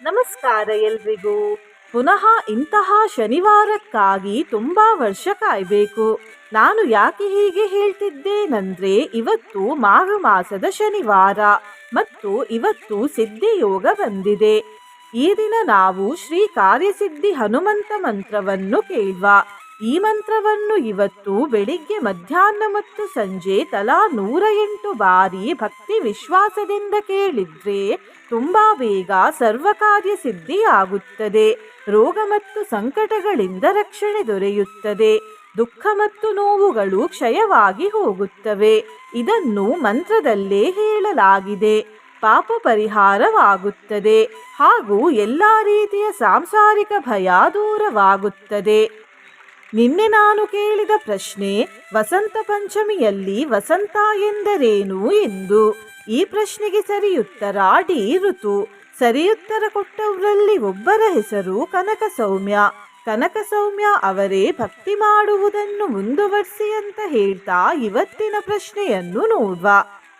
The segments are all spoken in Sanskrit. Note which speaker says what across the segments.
Speaker 1: ನಮಸ್ಕಾರ ಎಲ್ರಿಗೂ. ಪುನಃ ಇಂತಹ ಶನಿವಾರಕ್ಕಾಗಿ ತುಂಬಾ ವರ್ಷ ಕಾಯ್ಬೇಕು. ನಾನು ಯಾಕೆ ಹೀಗೆ ಹೇಳ್ತಿದ್ದೇನೆಂದ್ರೆ, ಇವತ್ತು ಮಾಘ ಮಾಸದ ಶನಿವಾರ ಮತ್ತು ಇವತ್ತು ಸಿದ್ಧಿಯೋಗ ಬಂದಿದೆ. ಈ ದಿನ ನಾವು ಶ್ರೀ ಕಾರ್ಯಸಿದ್ಧಿ ಹನುಮಂತ ಮಂತ್ರವನ್ನು ಕೇಳುವ. ಈ ಮಂತ್ರವನ್ನು ಇವತ್ತು ಬೆಳಿಗ್ಗೆ, ಮಧ್ಯಾಹ್ನ ಮತ್ತು ಸಂಜೆ ತಲಾ 108 ಬಾರಿ ಭಕ್ತಿ ವಿಶ್ವಾಸದಿಂದ ಕೇಳಿದ್ರೆ ತುಂಬಾ ಬೇಗ ಸರ್ವಕಾರ್ಯ ಸಿದ್ಧಿಯಾಗುತ್ತದೆ. ರೋಗ ಮತ್ತು ಸಂಕಟಗಳಿಂದ ರಕ್ಷಣೆ ದೊರೆಯುತ್ತದೆ. ದುಃಖ ಮತ್ತು ನೋವುಗಳು ಕ್ಷಯವಾಗಿ ಹೋಗುತ್ತವೆ. ಇದನ್ನು ಮಂತ್ರದಲ್ಲೇ ಹೇಳಲಾಗಿದೆ. ಪಾಪ ಪರಿಹಾರವಾಗುತ್ತದೆ ಹಾಗೂ ಎಲ್ಲಾ ರೀತಿಯ ಸಾಂಸಾರಿಕ ಭಯ ದೂರವಾಗುತ್ತದೆ. ನಿನ್ನೆ ನಾನು ಕೇಳಿದ ಪ್ರಶ್ನೆ, ವಸಂತ ಪಂಚಮಿಯಲ್ಲಿ ವಸಂತ ಎಂದರೇನು ಎಂದು. ಈ ಪ್ರಶ್ನೆಗೆ ಸರಿಯುತ್ತರ ಡಿ ಋತು. ಸರಿಯುತ್ತರ ಕೊಟ್ಟವರಲ್ಲಿ ಒಬ್ಬರ ಹೆಸರು ಕನಕ ಸೌಮ್ಯ. ಕನಕ ಸೌಮ್ಯ ಅವರೇ ಭಕ್ತಿ ಮಾಡುವುದನ್ನು ಮುಂದುವರಿಸಿ ಅಂತ ಹೇಳ್ತಾ ಇವತ್ತಿನ ಪ್ರಶ್ನೆಯನ್ನು ನೋಡುವ.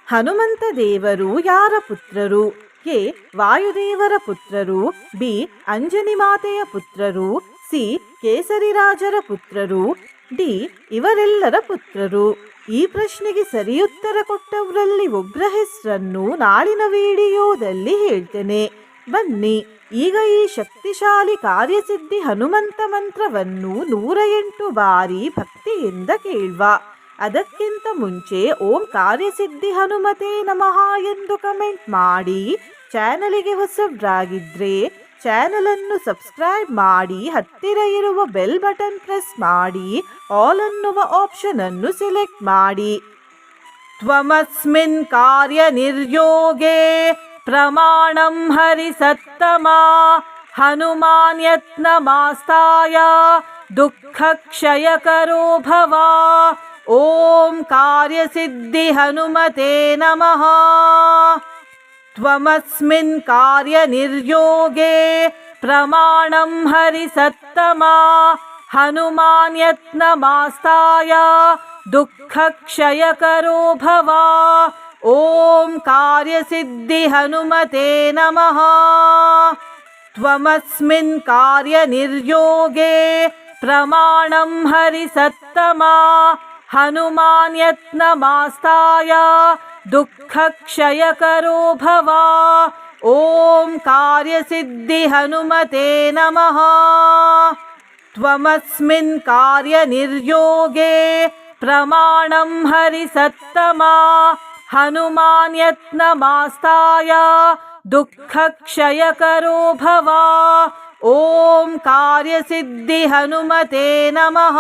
Speaker 1: ಹನುಮಂತ ದೇವರು ಯಾರ ಪುತ್ರರು? ಎ. ವಾಯುದೇವರ ಪುತ್ರರು, ಬಿ. ಅಂಜನಿ ಮಾತೆಯ ಪುತ್ರರು, ಸಿ. ಕೇಸರಿ ರಾಜರ ಪುತ್ರರು, ಡಿ. ಇವರೆಲ್ಲರ ಪುತ್ರರು. ಈ ಪ್ರಶ್ನೆಗೆ ಸರಿಯುತ್ತರ ಕೊಟ್ಟವರಲ್ಲಿ ಒಬ್ಬರ ಹೆಸರನ್ನು ನಾಳಿನ ವಿಡಿಯೋದಲ್ಲಿ ಹೇಳ್ತೇನೆ. ಬನ್ನಿ ಈಗ ಈ ಶಕ್ತಿಶಾಲಿ ಕಾರ್ಯಸಿದ್ಧಿ ಹನುಮಂತ ಮಂತ್ರವನ್ನು 108 ಬಾರಿ ಭಕ್ತಿಯಿಂದ ಕೇಳುವ. ಅದಕ್ಕಿಂತ ಮುಂಚೆ ಓಂ ಕಾರ್ಯಸಿದ್ಧಿ ಹನುಮತೆ ನಮಃ ಎಂದು ಕಮೆಂಟ್ ಮಾಡಿ. ಚಾನಲಿಗೆ ಹೊಸಬ್ರಾಗಿದ್ರೆ ಚಾನಲ್ ಅನ್ನು ಸಬ್ಸ್ಕ್ರೈಬ್ ಮಾಡಿ, ಹತ್ತಿರ ಇರುವ ಬೆಲ್ ಬಟನ್ ಪ್ರೆಸ್ ಮಾಡಿ, ಆಲ್ ಅನ್ನುವ ಆಪ್ಷನ್ ಅನ್ನು ಸೆಲೆಕ್ಟ್ ಮಾಡಿ. ತ್ವಮಸ್ಮಿನ್ ಕಾರ್ಯ ನಿರ್ಯೋಗೆ ಪ್ರಮಾಣಂ ಹರಿಸತ್ತಮ ಹನುಮಾನ್ ಯತ್ನ ಮಾಸ್ತಾಯ ದುಃಖ ಕ್ಷಯಕರೋ ಭವ. ಓಂ ಕಾರ್ಯಸಿದ್ಧಿ ಹನುಮತೆ ನಮಃ. ತ್ವಮಸ್ಮಿನ್ ಕಾರ್ಯ ನಿರ್ಯೋಗೆ ಪ್ರಮಾಣಂ ಹರಿಸತ್ತಮ ಹನುಮಾನ್ ಯತ್ನ ಮಾಸ್ತಾಯ ದುಃಖ ಕ್ಷಯಕರೋ ಭವ. ಓಂ ಕಾರ್ಯಸಿದ್ಧಿ ಹನುಮತೆ ನಮಃ. ತ್ವಮಸ್ಮಿನ್ ಕಾರ್ಯ ನಿರ್ಯೋಗೆ ಪ್ರಮಾಣಂ ಹರಿಸತ್ತಮ ಹನುಮಾನ್ ಯತ್ನ ಮಾಸ್ತಾಯ ದುಃಖ ಕ್ಷಯಕರೋ ಭವ. ಓಂ ಕಾರ್ಯಸಿದ್ಧಿ ಹನುಮತೆ ನಮಃ. ತ್ವಮಸ್ಮಿನ್ ಕಾರ್ಯ ನಿರ್ಯೋಗೆ ಪ್ರಮಾಣಂ ಹರಿಸತ್ತಮ ಹನುಮಾನ್ ಯತ್ನ ಮಾಸ್ತಾಯ ದುಃಖ ಕ್ಷಯಕರೋ ಭವ. ಓಂ ಕಾರ್ಯಸಿದ್ಧಿ ಹನುಮತೆ ನಮಃ.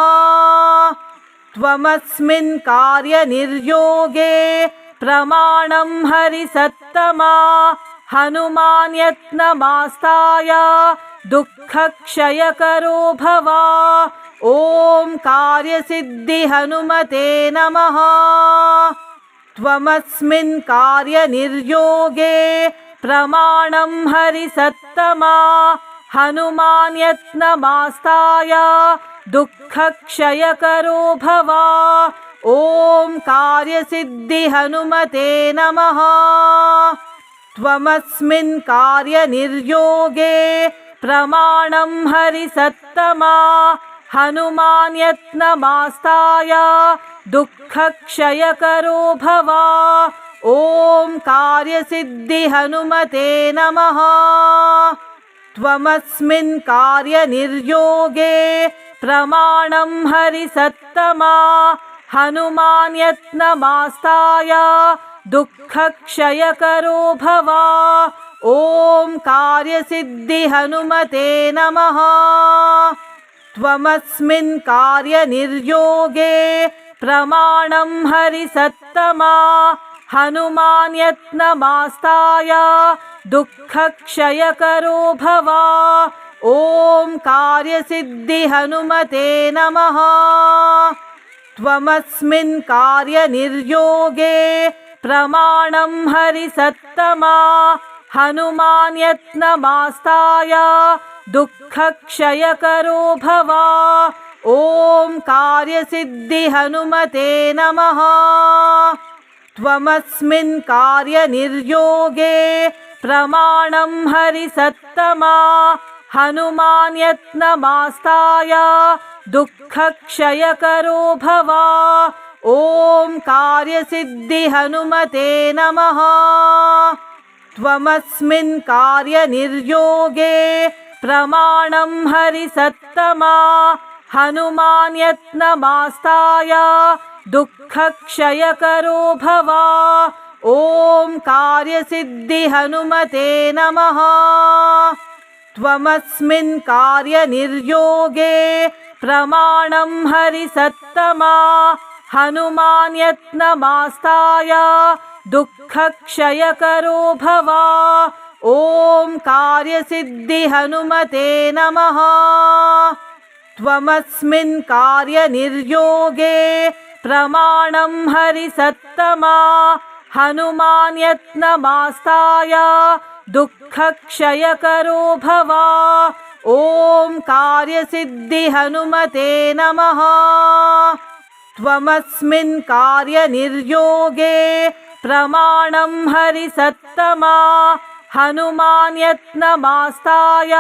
Speaker 1: ತ್ವಮಸ್ಮಿನ್ ಕಾರ್ಯ ನಿರ್ಯೋಗೆ ಪ್ರಮಾಣಂ ಹರಿಸತ್ತಮ ಹನುಮಾನ್ ಯತ್ನ ಮಾಸ್ತಾಯ ದುಃಖ ಕ್ಷಯಕರೋ ಭವ. ಓಂ ಕಾರ್ಯಸಿದ್ಧಿ ಹನುಮತೆ ನಮಃ. ತ್ವಮಸ್ಮಿನ್ ಕಾರ್ಯ ನಿರ್ಯೋಗೆ ಪ್ರಮಾಣಂ ಹರಿಸತ್ತಮ ಹನುಮಾನ್ ಯತ್ನ ಮಾಸ್ತಾಯ ದುಃಖ ಕ್ಷಯಕರೋ ಭವ. ಓಂ ಕಾರ್ಯಸಿದ್ಧಿ ಹನುಮತೆ ನಮಃ. ತ್ವಮಸ್ಮಿನ್ ಕಾರ್ಯ ನಿರ್ಯೋಗೆ ಪ್ರಮಾಣಂ ಹರಿಸತ್ತಮ ಹನುಮಾನ್ ಯತ್ನ ಮಾಸ್ತಾಯ ದುಃಖ ಕ್ಷಯಕರೋ ಭವ. ಓಂ ಕಾರ್ಯಸಿದ್ಧಿ ಹನುಮತೆ ನಮಃ. ತ್ವಮಸ್ಮಿನ್ ಕಾರ್ಯ ನಿರ್ಯೋಗೆ ಪ್ರಮಾಣಂ ಹರಿಸತ್ತಮ ಹನುಮಾನ್ ಯತ್ನ ಮಾಸ್ತಾಯ ದುಃಖ ಕ್ಷಯಕರೋ ಭವ. ಓಂ ಕಾರ್ಯಸಿದ್ಧಿ ಹನುಮತೆ ನಮಃ. ತ್ವಮಸ್ಮಿನ್ ಕಾರ್ಯ ನಿರ್ಯೋಗೆ ಪ್ರಮಾಣಂ ಹರಿಸತ್ತಮ ಹನುಮಾನ್ ಯತ್ನ ಮಾಸ್ತಾಯ ದುಃಖ ಕ್ಷಯಕರೋ ಭವ. ಓಂ ಕಾರ್ಯಸಿದ್ಧಿ ಹನುಮತೆ ನಮಃ. ತ್ವಮಸ್ಮಿನ್ ಕಾರ್ಯ ನಿರ್ಯೋಗೆ ಪ್ರಮಾಣಂ ಹರಿಸತ್ತಮ ಹನುಮಾನ್ ಯತ್ನ ಮಾಸ್ತಾಯ ದುಃಖ ಕ್ಷಯಕರೋ ಭವ. ಓಂ ಕಾರ್ಯಸಿದ್ಧಿ ಹನುಮತೆ ನಮಃ. ತ್ವಮಸ್ಮಿನ್ ಕಾರ್ಯ ನಿರ್ಯೋಗೆ प्रमाणं हरिसत्तमा हनुमान् यत्नमास्ताय दुःखक्षयकरो भव। ॐ कार्यसिद्धि हनुमते नमः। त्वमस्मिन् कार्यनिर्योगे प्रमाणं हरिसत्तमा हनुमान् यत्नमास्ताय दुःखक्षयकरो भव। ॐ कार्यसिद्धि हनुमते नमः। त्वमस्मिन् कार्यनिर्योगे प्रमाणं हरिसत्तमा हनुमान् यत्नमास्ताय दुःखक्षयकरो भव। ॐ कार्यसिद्धि हनुमते नमः। त्वमस्मिन् कार्यनिर्योगे प्रमाणं हरिसत्तमा हनुमान् यत्नमास्ताय दुःखक्षयकरो भव। ॐ कार्यसिद्धि हनुमते नमः। त्वमस्मिन् कार्यनिर्योगे प्रमाणं हरिसत्तमा हनुमान् यत्नमास्ताय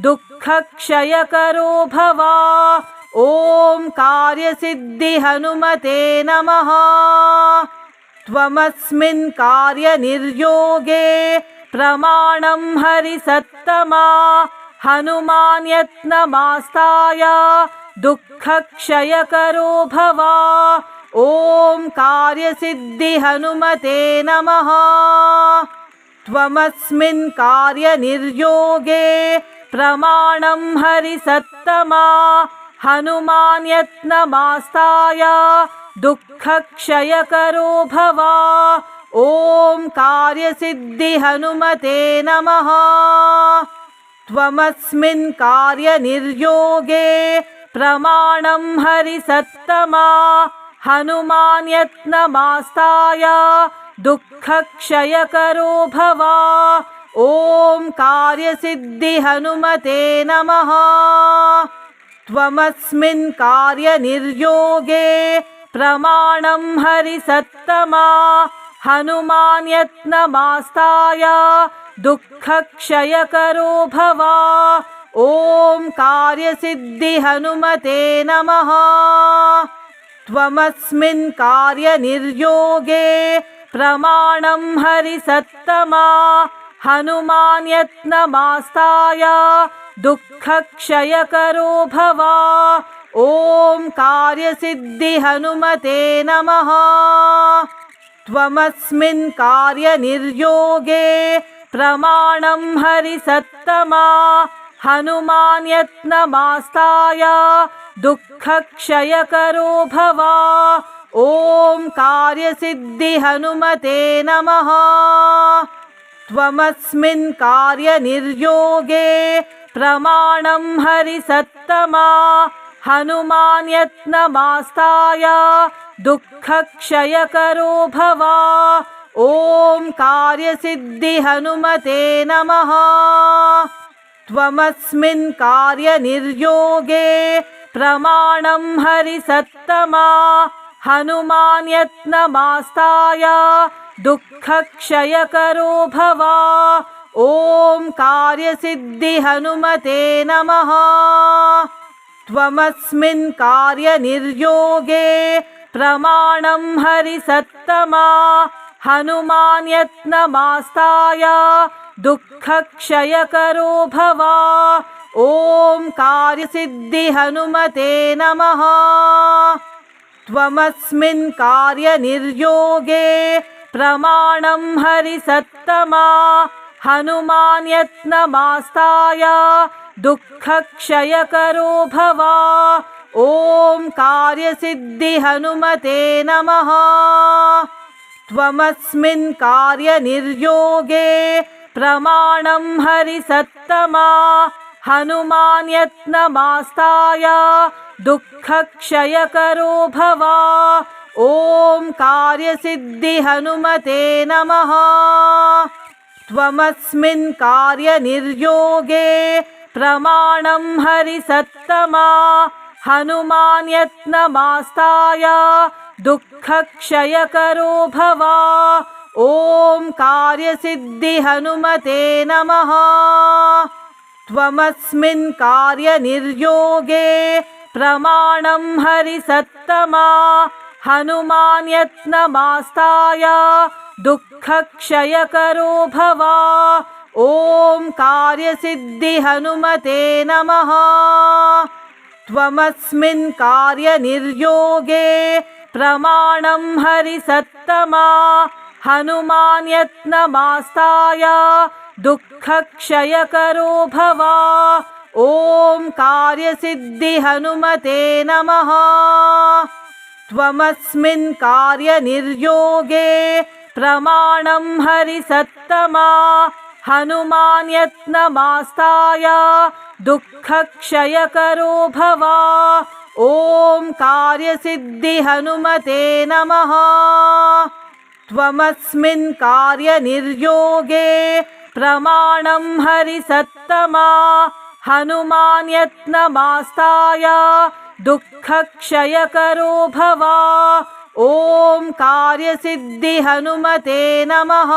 Speaker 1: दुःखक्षयकरो भव। ॐ कार्यसिद्धि हनुमते नमः। त्वमस्मिन् कार्यनिर्योगे प्रमाणं हरिसत्तमा हनुमान् यत्नमास्ताय दुःखक्षयकरो भव। ॐ कार्यसिद्धि हनुमते नमः। त्वमस्मिन् कार्यनिर्योगे प्रमाणं हरिसत्तमा हनुमान् यत्नमास्ताय दुःखक्षयकरो भव। ॐ कार्यसिद्धि हनुमते नमः। त्वमस्मिन् कार्यनिर्योगे प्रमाणं हरिसत्तमा हनुमान् यत्नमास्ताय दुःखक्षयकरो भव। ॐ कार्यसिद्धि हनुमते नमः। त्वमस्मिन् कार्यनिर्योगे प्रमाणं हरिसत्तमा हनुमान् यत्नमास्ताय दुःखक्षयकरो भव। ॐ कार्यसिद्धि हनुमते नमः। त्वमस्मिन् कार्यनिर्योगे प्रमाणं हरिसत्तमा हनुमान् यत्नमास्ताय दुःखक्षयकरो भव। ॐ कार्यसिद्धि हनुमते नमः। त्वमस्मिन् कार्यनिर्योगे प्रमाणं हरिसत्तमा हनुमान् यत्नमास्ताय दुःखक्षयकरो भव। ॐ कार्यसिद्धि हनुमते नमः। त्वमस्मिन् कार्यनिर्योगे प्रमाणं हरिसत्तमा हनुमान् यत्नमास्ताय दुःखक्षयकरो भव। ॐ कार्यसिद्धि हनुमते नमः। त्वमस्मिन् कार्यनिर्योगे प्रमाणं हरिसत्तमा हनुमान् यत्नमास्ताय दुःखक्षयकरो भव। ॐ कार्यसिद्धि हनुमते नमः। त्वमस्मिन् कार्यनिर्योगे प्रमाणं हरिसत्तमा हनुमान् यत्नमास्ताय दुःखक्षयकरो भव। ॐ कार्यसिद्धि हनुमते नमः। त्वमस्मिन् कार्यनिर्योगे प्रमाणं हरिसत्तमा हनुमान् यत्नमास्ताय दुःखक्षयकरो भव। ॐ कार्यसिद्धि हनुमते नमः। त्वमस्मिन् कार्यनिर्योगे प्रमाणं हरिसत्तमा हनुमान् यत्नमास्ताय दुःखक्षयकरो भव। ॐ कार्यसिद्धि हनुमते नमः। त्वमस्मिन् कार्यनिर्योगे प्रमाणं हरिसत्तमा हनुमान् यत्नमास्ताय दुःखक्षयकरो भव। ॐ कार्यसिद्धिहनुमते नमः। त्वमस्मिन् कार्यनिर्योगे प्रमाणं हरिसत्तमा हनुमान् यत्नमास्ताय दुःखक्षयकरो भव। ॐ कार्यसिद्धिहनुमते नमः। त्वमस्मिन् कार्यनिर्योगे प्रमाणं हरिसत्तमा हनुमान् यत्नमास्ताय दुःखक्षयकरो भव। ॐ कार्यसिद्धिहनुमते नमः। त्वमस्मिन् कार्यनिर्योगे प्रमाणं हरिसत्तमा हनुमान् यत्नमास्ताय दुःखक्षयकरो भव। ॐ कार्यसिद्धिहनुमते नमः। त्वमस्मिन् कार्यनिर्योगे प्रमाणं हरिसत्तमा हनुमान् यत्नमास्ताय दुःखक्षयकरो भव। ॐ कार्यसिद्धिहनुमते नमः।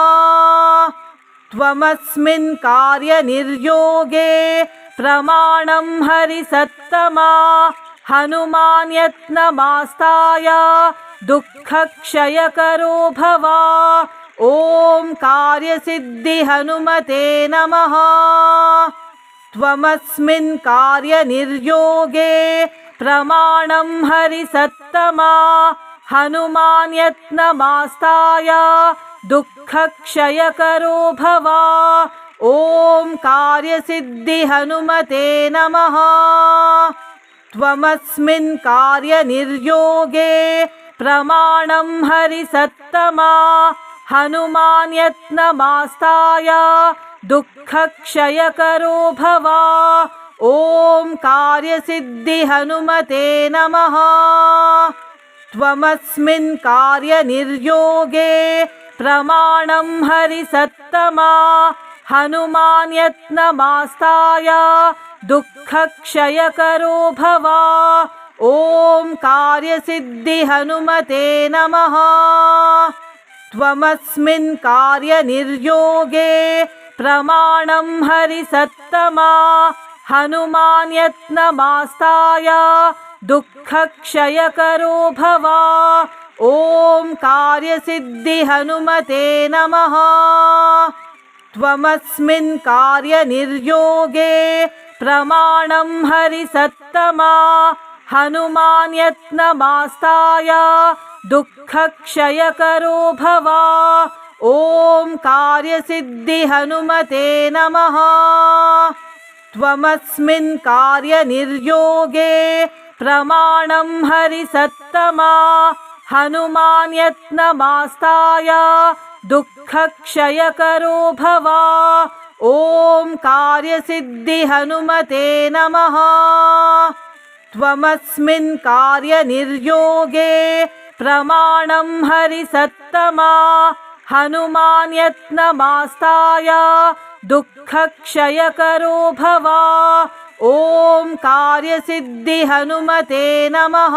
Speaker 1: त्वमस्मिन् कार्यनिर्योगे प्रमाणं हरिसत्तमा हनुमान् यत्नमास्ताय दुःखक्षयकरो भव। ॐ कार्यसिद्धिहनुमते नमः। त्वमस्मिन् कार्यनिर्योगे प्रमाणं हरिसत्तमा हनुमान् यत्नमास्ताय दुःखक्षयकरो भव। ॐ कार्यसिद्धिहनुमते नमः। त्वमस्मिन् कार्यनिर्योगे प्रमाणं हरिसत्तमा हनुमान् यत्नमास्ताय दुःखक्षयकरो भव। ॐ कार्यसिद्धिहनुमते नमः। त्वमस्मिन् कार्यनिर्योगे प्रमाणं हरिसत्तमा हनुमान् यत्नमास्ताय दुःखक्षयकरो भव। ॐ कार्यसिद्धिहनुमते नमः। त्वमस्मिन् कार्यनिर्योगे प्रमाणं हरिसत्तमा हनुमान् यत्नमास्ताय दुःखक्षयकरो भव। ॐ कार्यसिद्धिहनुमते नमः। त्वमस्मिन् कार्यनिर्योगे प्रमाणं हरिसत्तमा हनुमान् यत्नमास्ताय दुःखक्षयकरो भव। ॐ कार्यसिद्धिहनुमते नमः। त्वमस्मिन् कार्यनिर्योगे प्रमाणं हरिसत्तमा हनुमान् यत्नमास्ताय दुःखक्षयकरो भव। ॐ कार्यसिद्धिहनुमते नमः। त्वमस्मिन् कार्यनिर्योगे प्रमाणं हरिसत्तमा हनुमान् यत्नमास्ताय दुःखक्षयकरो भव। ॐ कार्यसिद्धिहनुमते नमः।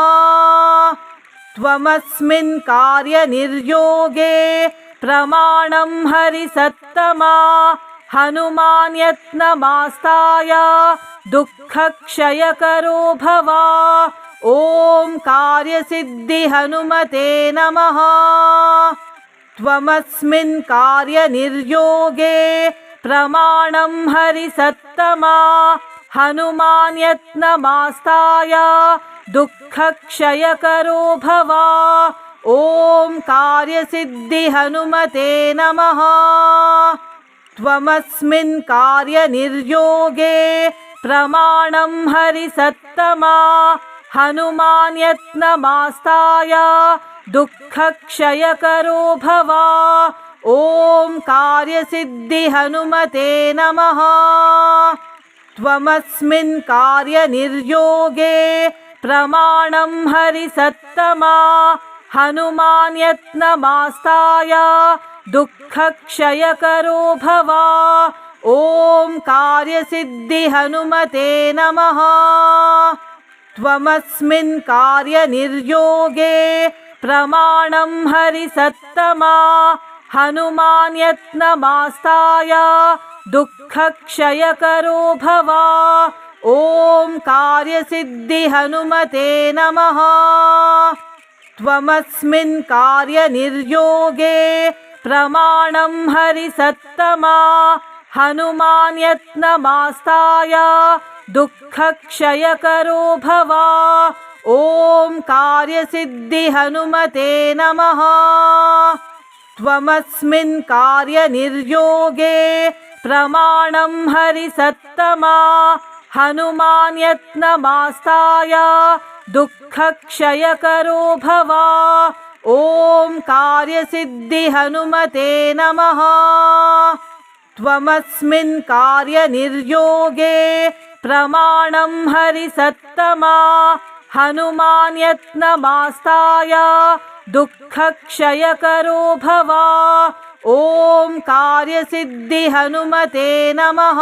Speaker 1: त्वमस्मिन् कार्यनिर्योगे प्रमाणं हरिसत्तमा हनुमान् यत्नमास्ताय दुःखक्षयकरो भव। ॐ कार्यसिद्धिहनुमते नमः। त्वमस्मिन् कार्यनिर्योगे प्रमाणं हरिसत्तमा हनुमान् यत्नमास्ताय दुःखक्षयकरो भव। ॐ कार्यसिद्धिहनुमते नमः। त्वमस्मिन् कार्यनिर्योगे प्रमाणं हरिसत्तमा हनुमान् यत्नमास्ताय दुःखक्षयकरो भव। ॐ कार्यसिद्धिहनुमते नमः। त्वमस्मिन् कार्यनिर्योगे प्रमाणं हरिसत्तमा हनुमान् यत्नमास्ताय दुःखक्षयकरो भव। ॐ कार्यसिद्धिहनुमते नमः। त्वमस्मिन् कार्यनिर्योगे प्रमाणं हरिसत्तमा हनुमान् यत्नमास्ताय दुःखक्षयकरो भव। ॐ कार्यसिद्धि हनुमते नमः। त्वमस्मिन् कार्यनिर्योगे प्रमाणं हरिसत्तमा। हनुमान् यत्नमास्ताय दुःखक्षयकरो भव। ॐ कार्यसिद्धि हनुमते नमः। त्वमस्मिन् कार्यनिर्योगे प्रमाणं हरिसत्तमा। हनुमान् यत्नमास्ताय दुःखक्षयकरो भव। ॐ कार्यसिद्धि हनुमते नमः। त्वमस्मिन् कार्यनिर्योगे प्रमाणं हरिसत्तमा। हनुमान् यत्नमास्ताय दुःखक्षयकरो भव। ॐ कार्यसिद्धि हनुमते नमः।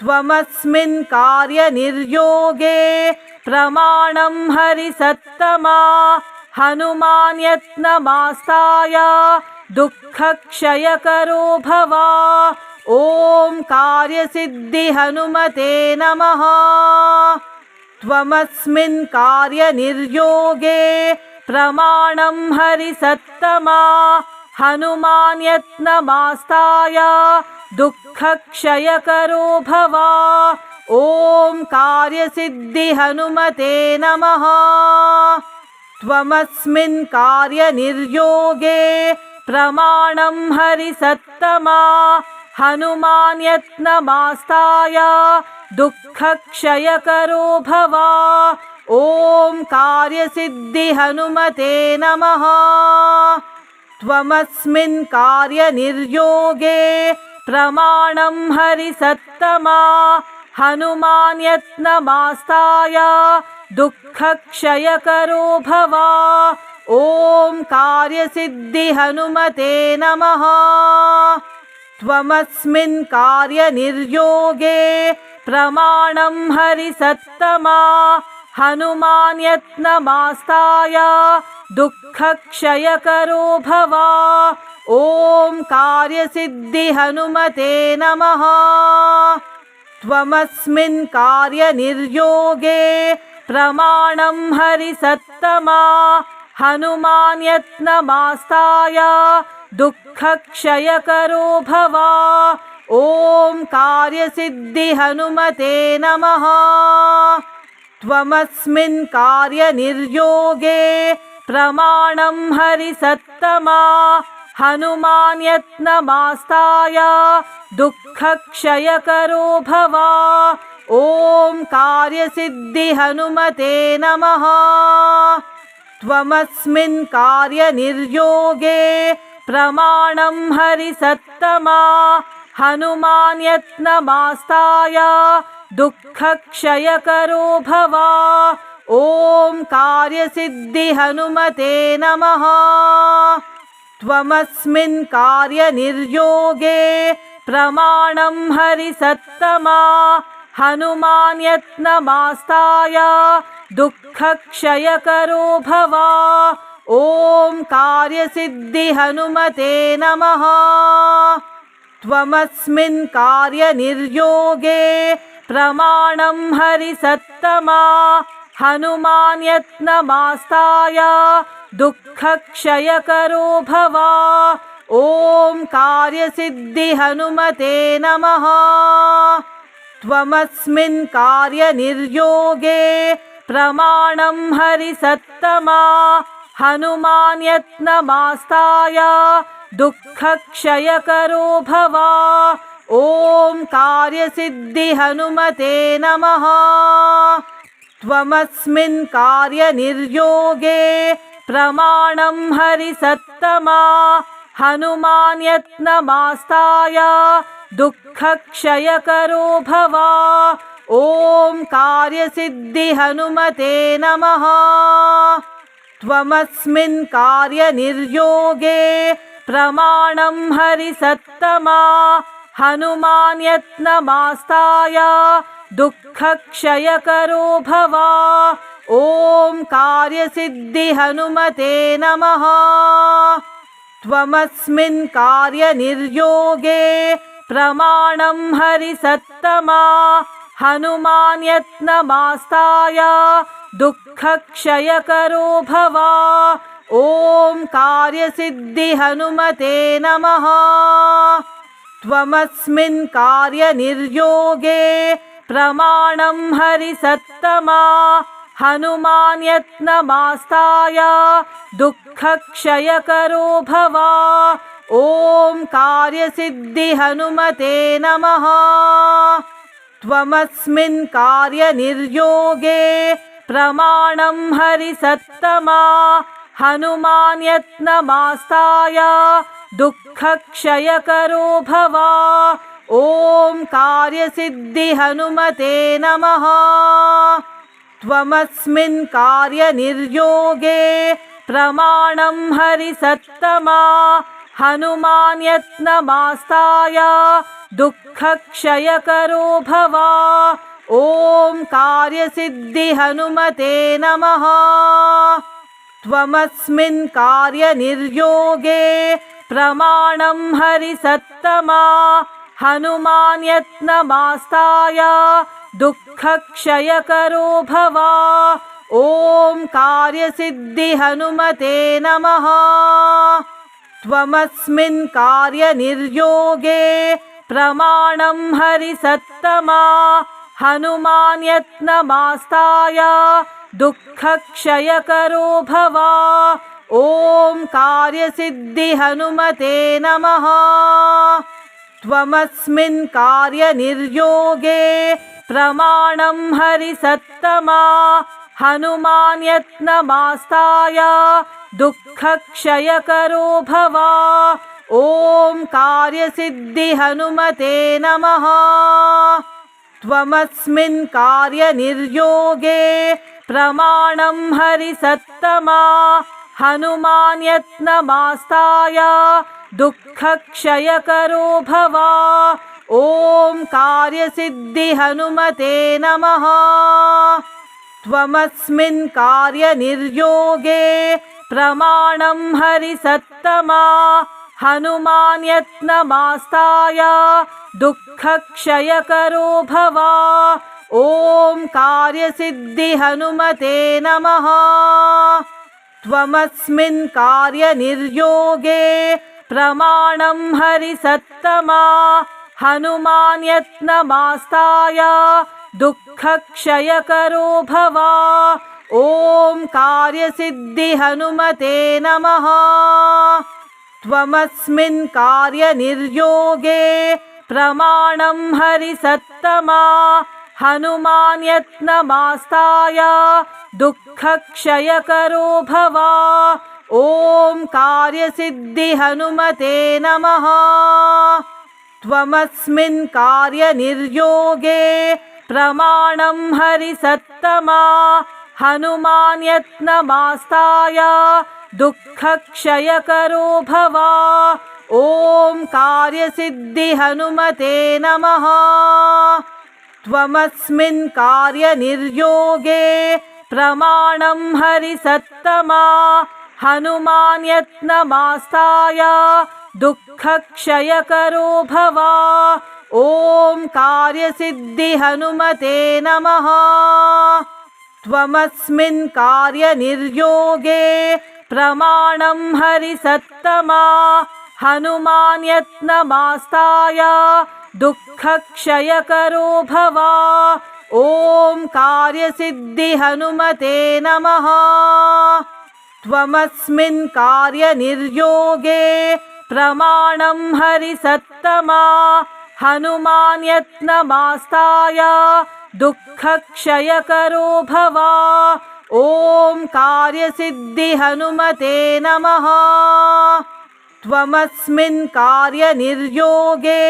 Speaker 1: त्वमस्मिन् कार्यनिर्योगे प्रमाणं हरिसत्तमा। हनुमान् यत्नमास्ताय दुःखक्षयकरो भव। ॐ कार्यसिद्धि हनुमते नमः। त्वमस्मिन् कार्यनिर्योगे प्रमाणं हरिसत्तमा। हनुमान् यत्नमास्ताय दुःखक्षयकरो भव। ॐ कार्यसिद्धि हनुमते नमः। त्वमस्मिन् कार्यनिर्योगे प्रमाणं हरिसत्तमा। हनुमान् यत्नमास्ताय दुःखक्षयकरो भव। ॐ कार्यसिद्धि हनुमते नमः। त्वमस्मिन् कार्यनिर्योगे प्रमाणं हरिसत्तमा। हनुमान् यत्नमास्ताय दुःखक्षयकरो भव। ॐ कार्यसिद्धि हनुमते नमः। त्वमस्मिन् कार्यनिर्योगे प्रमाणं हरिसत्तमा। हनुमान् यत्नमास्ताय दुःखक्षयकरो भव। ॐ कार्यसिद्धि हनुमते नमः। त्वमस्मिन् कार्यनिर्योगे प्रमाणं हरिसत्तमा। हनुमान् यत्नमास्ताय दुःखक्षयकरो भव। ॐ कार्यसिद्धि हनुमते नमः। त्वमस्मिन् कार्यनिर्योगे प्रमाणं हरिसत्तमा। हनुमान् यत्नमास्ताय दुःखक्षयकरो भव। ॐ कार्यसिद्धि हनुमते नमः। त्वमस्मिन् कार्यनिर्योगे प्रमाणं हरिसत्तमा। हनुमान् यत्नमास्ताय दुःखक्षयकरो भव। ॐ कार्यसिद्धि हनुमते नमः। त्वमस्मिन् कार्यनिर्योगे प्रमाणं हरिसत्तमा। हनुमान् यत्नमास्ताय दुःखक्षयकरो भव। ॐ कार्यसिद्धि हनुमते नमः। त्वमस्मिन् कार्यनिर्योगे प्रमाणं हरिसत्तमा। हनुमान् यत्नमास्ताय दुःखक्षयकरो भव। ॐ कार्यसिद्धि हनुमते नमः। त्वमस्मिन् कार्यनिर्योगे प्रमाणं हरिसत्तमा। हनुमान् यत्नमास्ताय दुःखक्षयकरो भव। ॐ कार्यसिद्धि हनुमते नमः। त्वमस्मिन् कार्यनिर्योगे प्रमाणं हरिसत्तमा। हनुमान् यत्नमास्ताय दुःखक्षयकरो भव। ॐ कार्यसिद्धि हनुमते नमः। त्वमस्मिन् कार्यनिर्योगे प्रमाणं हरिसत्तमा। हनुमान् यत्नमास्ताय दुःखक्षयकरो भव। ॐ कार्यसिद्धि हनुमते नमः। त्वमस्मिन् कार्यनिर्योगे प्रमाणं हरिसत्तमा हनुमान् यत्नमास्ताय दुःखक्षयकरो भव। ॐ कार्यसिद्धि हनुमते नमः। त्वमस्मिन् कार्यनिर्योगे प्रमाणं हरिसत्तमा हनुमान् यत्नमास्ताय दुःखक्षयकरो भव। ॐ कार्यसिद्धि हनुमते नमः। त्वमस्मिन् कार्यनिर्योगे प्रमाणं हरिसत्तमा हनुमान् यत्नमास्ताय दुःखक्षयकरो भव। ॐ कार्यसिद्धि हनुमते नमः। त्वमस्मिन् कार्यनिर्योगे प्रमाणं हरिसत्तमा हनुमान् यत्नमास्ताय दुःखक्षयकरो भव। ॐ कार्यसिद्धि हनुमते नमः। त्वमस्मिन् कार्यनिर्योगे प्रमाणं हरिसत्तमा हनुमान् यत्नमास्ताय दुःखक्षयकरो भव। ॐ कार्यसिद्धि हनुमते नमः। त्वमस्मिन् कार्यनिर्योगे प्रमाणं हरिसत्तमा हनुमान् यत्नमास्ताय दुःखक्षयकरो भव। ॐ कार्यसिद्धि हनुमते नमः। त्वमस्मिन् कार्यनिर्योगे प्रमाणं हरिसत्तमा हनुमान् यत्नमास्ताय दुःखक्षयकरो भव। ॐ कार्यसिद्धि हनुमते नमः। त्वमस्मिन् कार्यनिर्योगे प्रमाणं हरिसत्तमा हनुमान् यत्नमास्ताय दुःखक्षयकरो भव। ॐ कार्यसिद्धि हनुमते नमः। त्वमस्मिन् कार्यनिर्योगे प्रमाणं हरिसत्तमा हनुमान् यत्नमास्ताय दुःखक्षयकरो भव। ॐ कार्यसिद्धि हनुमते नमः। त्वमस्मिन् कार्यनिर्योगे प्रमाणं हरिसत्तमा हनुमान् यत्नमास्ताय दुःखक्षयकरो भव। ॐ कार्यसिद्धि हनुमते नमः। त्वमस्मिन् कार्यनिर्योगे प्रमाणं हरिसत्तमा हनुमान् यत्नमास्ताय दुःखक्षयकरो भव। ॐ कार्यसिद्धि हनुमते नमः। त्वमस्मिन् कार्यनिर्योगे प्रमाणं हरिसत्तमा हनुमान् यत्नमास्ताय दुःखक्षयकरो भव। ॐ कार्यसिद्धि हनुमते नमः। त्वमस्मिन् कार्यनिर्योगे प्रमाणं हरिसत्तमा हनुमान् यत्नमास्ताय दुःखक्षयकरो भव। ॐ कार्यसिद्धि हनुमते नमः। त्वमस्मिन् कार्यनिर्योगे प्रमाणं हरिसत्तमा हनुमान् यत्नमास्ताय दुःखक्षयकरो भव। ॐ कार्यसिद्धि हनुमते नमः। त्वमस्मिन् कार्यनिर्योगे प्रमाणं हरिसत्तमा हनुमान् यत्नमास्ताय दुःखक्षयकरो भव। ॐ कार्यसिद्धि हनुमते नमः। त्वमस्मिन् कार्यनिर्योगे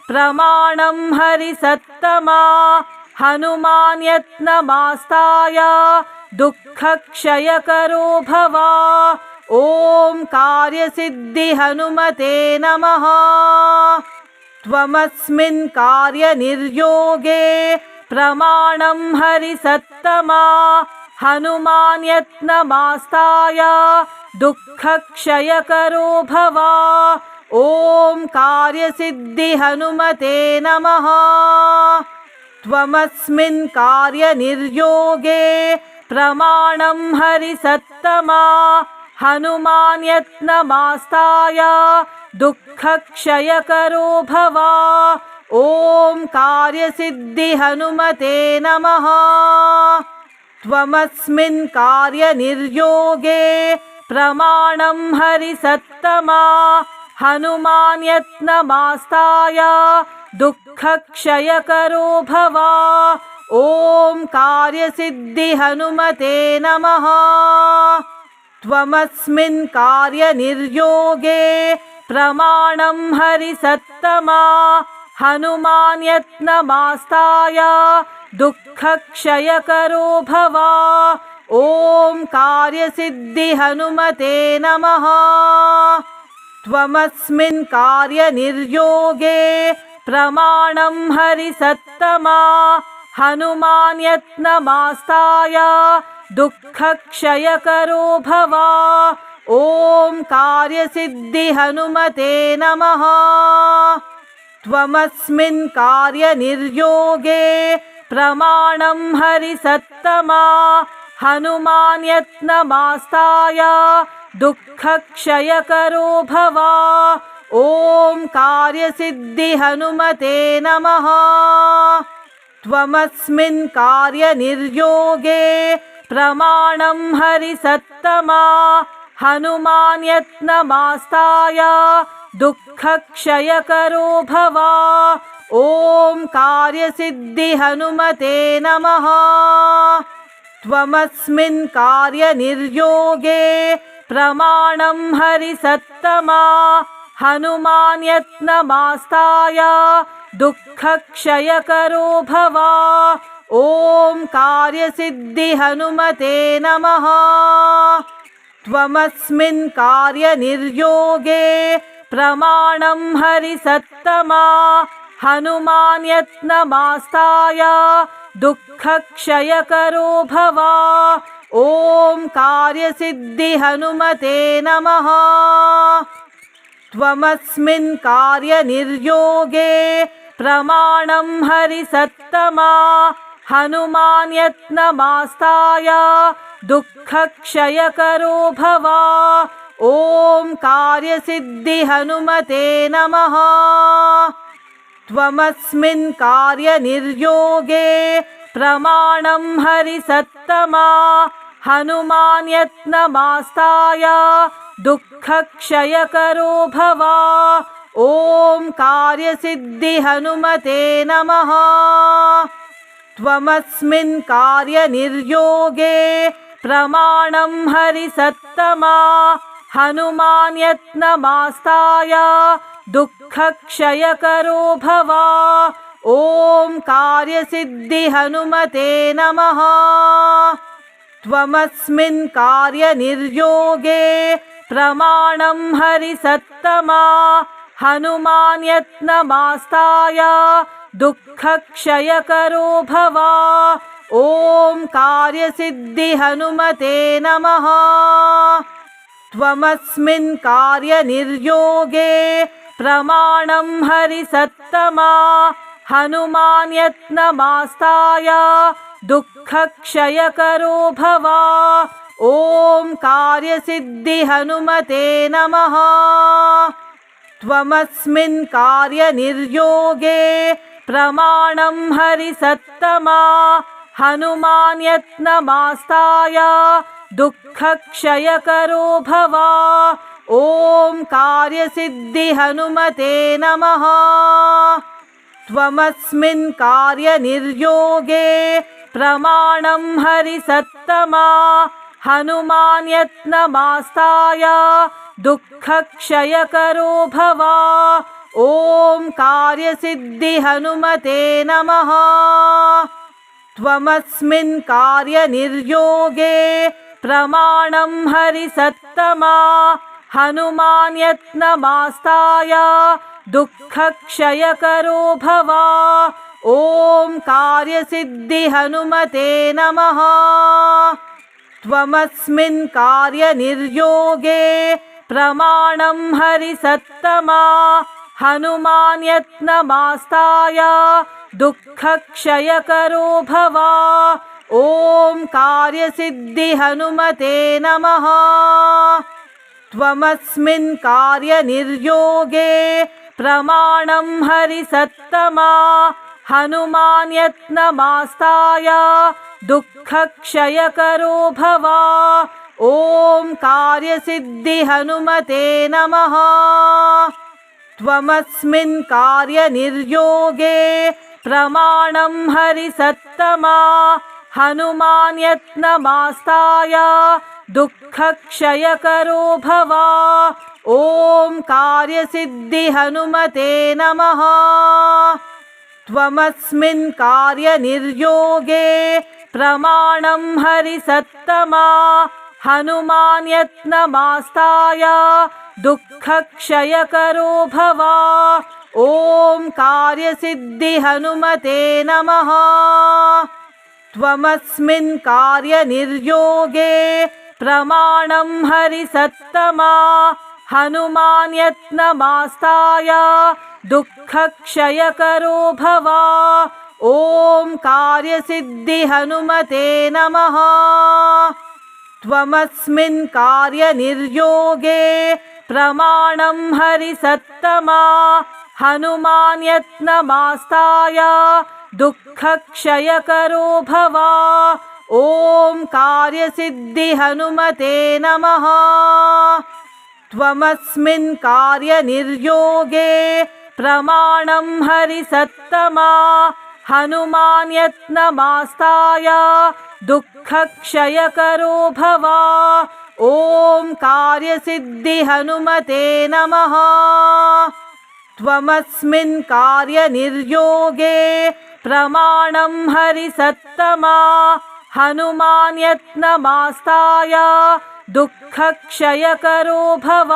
Speaker 1: प्रमाणं हरिसत्तमा हनुमान् यत्नमास्ताय दुःखक्षयकरो भव। ॐ कार्यसिद्धि हनुमते नमः। त्वमस्मिन् कार्यनिर्योगे प्रमाणं हरिसत्तमा हनुमान् यत्नमास्ताय दुःखक्षयकरो भव। ॐ कार्यसिद्धिहनुमते नमः। त्वमस्मिन् कार्यनिर्योगे प्रमाणं हरिसत्तमा। हनुमान् यत्नमास्ताय दुःखक्षयकरो भव। ॐ कार्यसिद्धिहनुमते नमः। त्वमस्मिन् कार्यनिर्योगे प्रमाणं हरिसत्तमा। हनुमान् यत्नमास्ताय दुःखक्षयकरो भव। ॐ कार्यसिद्धिहनुमते नमः। त्वमस्मिन् कार्यनिर्योगे प्रमाणं हरिसत्तमा। हनुमान् यत्नमास्ताय दुःखक्षयकरो भव। ॐ कार्यसिद्धिहनुमते नमः। त्वमस्मिन् कार्यनिर्योगे प्रमाणं हरिसत्तमा। हनुमान् यत्नमास्ताय दुःखक्षयकरो भव। ॐ कार्यसिद्धिहनुमते नमः। त्वमस्मिन् कार्यनिर्योगे प्रमाणं हरिसत्तमा। हनुमान् यत्नमास्ताय दुःखक्षयकरो भव। ॐ कार्यसिद्धिहनुमते नमः। त्वमस्मिन् कार्यनिर्योगे प्रमाणं हरिसत्तमा। हनुमान् यत्नमास्ताय दुःखक्षयकरो भव। ॐ कार्यसिद्धिहनुमते नमः। त्वमस्मिन् कार्यनिर्योगे प्रमाणं हरिसत्तमा। हनुमान् यत्नमास्ताय दुःखक्षयकरो भव। ॐ कार्यसिद्धिहनुमते नमः। त्वमस्मिन् कार्यनिर्योगे प्रमाणं हरिसत्तमा। हनुमान् यत्नमास्ताय दुःखक्षयकरो भव। ॐ कार्यसिद्धिहनुमते नमः। त्वमस्मिन् कार्यनिर्योगे प्रमाणं हरिसत्तमा। हनुमान् यत्नमास्ताय दुःखक्षयकरो भव। ॐ कार्यसिद्धिहनुमते नमः। त्वमस्मिन् कार्यनिर्योगे प्रमाणं हरिसत्तमा। हनुमान् यत्नमास्ताय दुःखक्षयकरो भव। ॐ कार्यसिद्धिहनुमते नमः। त्वमस्मिन् कार्यनिर्योगे प्रमाणं हरिसत्तमा। हनुमान् यत्नमास्ताय दुःखक्षयकरो भव। ॐ कार्यसिद्धिहनुमते नमः। त्वमस्मिन् कार्यनिर्योगे प्रमाणं हरिसत्तमा। हनुमान् यत्नमास्ताय दुःखक्षयकरो भव। ॐ कार्यसिद्धिहनुमते नमः। त्वमस्मिन् कार्यनिर्योगे प्रमाणं हरिसत्तमा। हनुमान् यत्नमास्ताय दुःखक्षयकरो भव। ॐ कार्यसिद्धिहनुमते नमः। त्वमस्मिन् कार्यनिर्योगे प्रमाणं हरिसत्तमा। हनुमान् यत्नमास्ताय दुःखक्षयकरो भव। ॐ कार्यसिद्धिहनुमते नमः। त्वमस्मिन् कार्यनिर्योगे प्रमाणं हरिसत्तमा। हनुमान् यत्नमास्ताय दुःखक्षयकरो भव। ॐ कार्यसिद्धिहनुमते नमः। त्वमस्मिन् कार्यनिर्योगे प्रमाणं हरिसत्तमा। हनुमान् यत्नमास्ताय दुःखक्षयकरो भव। ॐ कार्यसिद्धिहनुमते नमः। त्वमस्मिन् कार्यनिर्योगे प्रमाणं हरिसत्तमा हनुमान् यत्नमास्ताय दुःखक्षयकरो भव। ॐ कार्यसिद्धि हनुमते नमः। त्वमस्मिन् कार्यनिर्योगे प्रमाणं हरिसत्तमा हनुमान् यत्नमास्ताय दुःखक्षयकरो भव। ॐ कार्यसिद्धि हनुमते नमः। त्वमस्मिन् कार्यनिर्योगे प्रमाणं हरिसत्तमा हनुमान् यत्नमास्ताय दुःखक्षयकरो भव। ॐ कार्यसिद्धि हनुमते नमः। त्वमस्मिन् कार्यनिर्योगे प्रमाणं हरिसत्तमा हनुमान् यत्नमास्ताय दुःखक्षयकरो भव। ॐ कार्यसिद्धि हनुमते नमः। त्वमस्मिन् कार्यनिर्योगे प्रमाणं हरिसत्तमा हनुमान् यत्नमास्ताय दुःखक्षयकरो भव। ॐ कार्यसिद्धि हनुमते नमः। त्वमस्मिन् कार्यनिर्योगे प्रमाणं हरिसत्तमा हनुमान् यत्नमास्ताय दुःखक्षयकरो भव। ॐ कार्यसिद्धि हनुमते नमः। त्वमस्मिन् कार्यनिर्योगे प्रमाणं हरिसत्तमा हनुमान् यत्नमास्ताय दुःखक्षयकरो भव। ॐ कार्यसिद्धि हनुमते नमः। त्वमस्मिन् कार्यनिर्योगे प्रमाणं हरिसत्तमा हनुमान् यत्नमास्ताय दुःखक्षयकरो भव।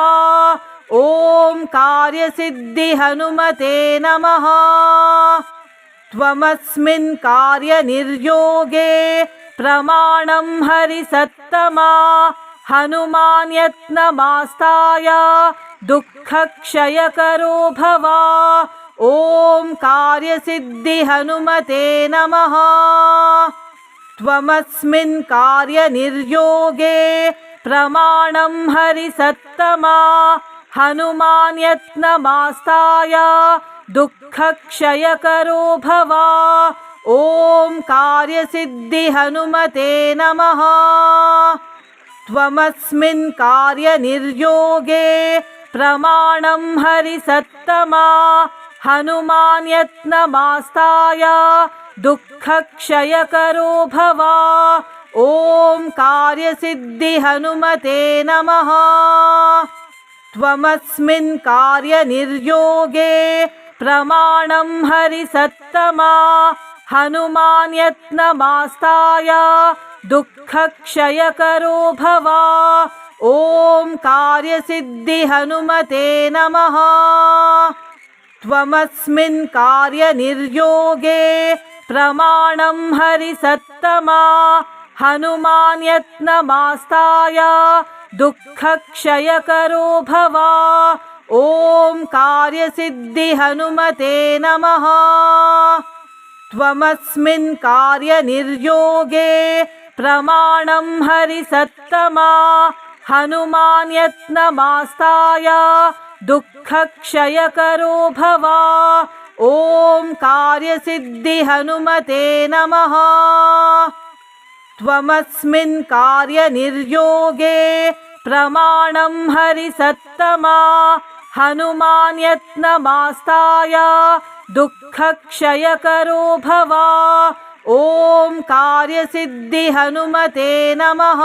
Speaker 1: ॐ कार्यसिद्धि हनुमते नमः। त्वमस्मिन् कार्यनिर्योगे प्रमाणं हरिसत्तमा हनुमान् यत्नमास्ताय दुःखक्षयकरो भव। ॐ कार्यसिद्धि हनुमते नमः। त्वमस्मिन् कार्यनिर्योगे प्रमाणं हरिसत्तमा हनुमान् यत्नमास्ताय दुःखक्षयकरो भव। ॐ कार्यसिद्धि हनुमते नमः। त्वमस्मिन् कार्यनिर्योगे प्रमाणं हरिसत्तमा हनुमान् यत्नमास्ताय दुःखक्षयकरो भव। ॐ कार्यसिद्धि हनुमते नमः। त्वमस्मिन् कार्यनिर्योगे प्रमाणं हरिसत्तमा हनुमान् यत्नमास्ताय दुःखक्षयकरो भव। ॐ कार्यसिद्धि हनुमते नमः। त्वमस्मिन् कार्यनिर्योगे प्रमाणं हरिसत्तमा हनुमान् यत्नमास्ताय दुःखक्षयकरो भव। ॐ कार्यसिद्धि हनुमते नमः। त्वमस्मिन् कार्यनिर्योगे प्रमाणं हरिसत्तमा हनुमान् यत्नमास्ताय दुःखक्षयकरो भव। ॐ कार्यसिद्धि हनुमते नमः। त्वमस्मिन् कार्यनिर्योगे प्रमाणं हरिसत्तमा हनुमान् यत्नमास्ताय दुःखक्षयकरो भव। ॐ कार्यसिद्धि हनुमते नमः।